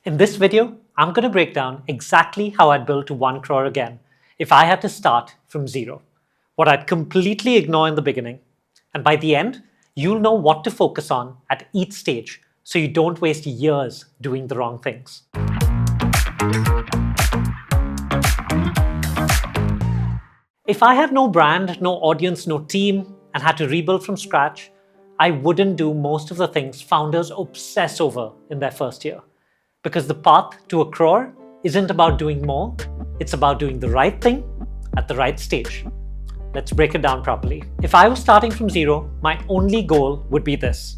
In this video, I'm going to break down exactly how I'd build to 1 crore again if I had to start from zero, what I'd completely ignore in the beginning, and by the end, you'll know what to focus on at each stage so you don't waste years doing the wrong things. If I had no brand, no audience, no team, and had to rebuild from scratch, I wouldn't do most of the things founders obsess over in their first year. Because the path to a crore isn't about doing more, it's about doing the right thing at the right stage. Let's break it down properly. If I was starting from zero, my only goal would be this: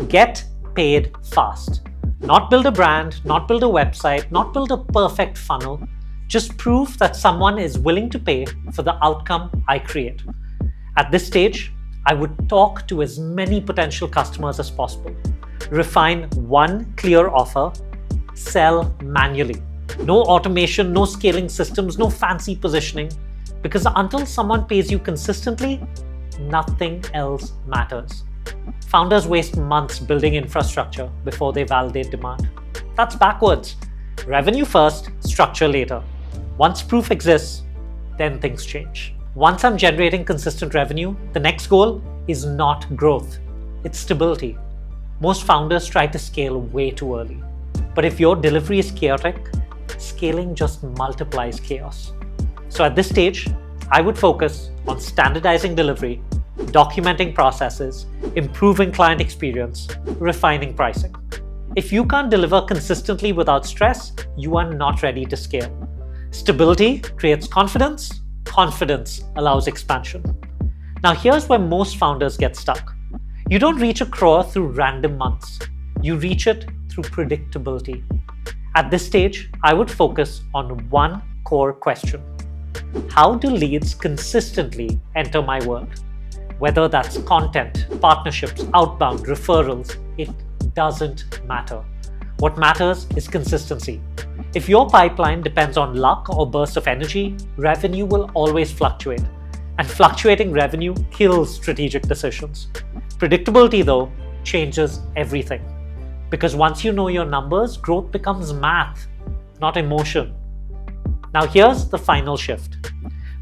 get paid fast. Not build a brand, not build a website, not build a perfect funnel. Just prove that someone is willing to pay for the outcome I create. At this stage, I would talk to as many potential customers as possible, refine one clear offer, sell manually. No automation, no scaling systems, no fancy positioning, because until someone pays you consistently, nothing else matters. Founders waste months building infrastructure before they validate demand. That's backwards. Revenue first, structure later. Once proof exists, then things change. Once I'm generating consistent revenue, the next goal is not growth, it's stability. Most founders try to scale way too early. But if your delivery is chaotic, scaling just multiplies chaos. So at this stage, I would focus on standardizing delivery, documenting processes, improving client experience, refining pricing. If you can't deliver consistently without stress, you are not ready to scale. Stability creates confidence. Confidence allows expansion. Now here's where most founders get stuck. You don't reach a crore through random months. You reach it through predictability. At this stage, I would focus on one core question. How do leads consistently enter my world? Whether that's content, partnerships, outbound, referrals, it doesn't matter. What matters is consistency. If your pipeline depends on luck or bursts of energy, revenue will always fluctuate. And fluctuating revenue kills strategic decisions. Predictability, though, changes everything. Because once you know your numbers, growth becomes math, not emotion. Now here's the final shift.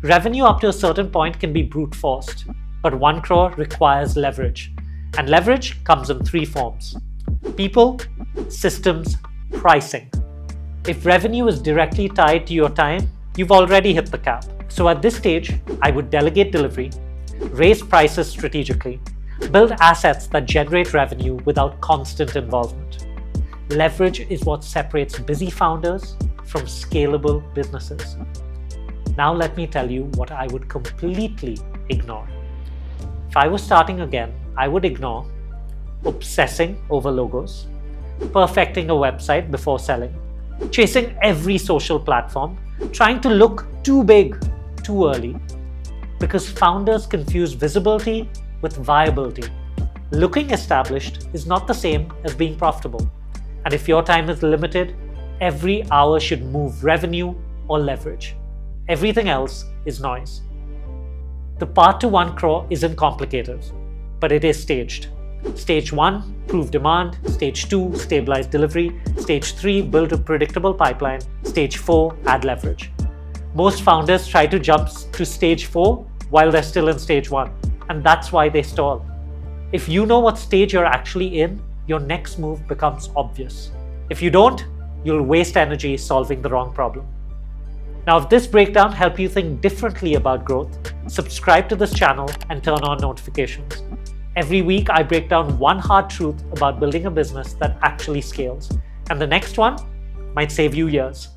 Revenue up to a certain point can be brute forced, but 1 crore requires leverage. And leverage comes in 3 forms: people, systems, pricing. If revenue is directly tied to your time, you've already hit the cap. So at this stage, I would delegate delivery, raise prices strategically, build assets that generate revenue without constant involvement. Leverage is what separates busy founders from scalable businesses. Now let me tell you what I would completely ignore. If I was starting again, I would ignore obsessing over logos, perfecting a website before selling, chasing every social platform, trying to look too big too early, because founders confuse visibility with viability. Looking established is not the same as being profitable. And if your time is limited, every hour should move revenue or leverage. Everything else is noise. The path to 1 crore isn't complicated, but it is staged. Stage 1, prove demand. Stage 2, stabilize delivery. Stage 3, build a predictable pipeline. Stage 4, add leverage. Most founders try to jump to stage 4 while they're still in stage 1, and that's why they stall. If you know what stage you're actually in, your next move becomes obvious. If you don't, you'll waste energy solving the wrong problem. Now, if this breakdown helped you think differently about growth, subscribe to this channel and turn on notifications. Every week, I break down one hard truth about building a business that actually scales, and the next one might save you years.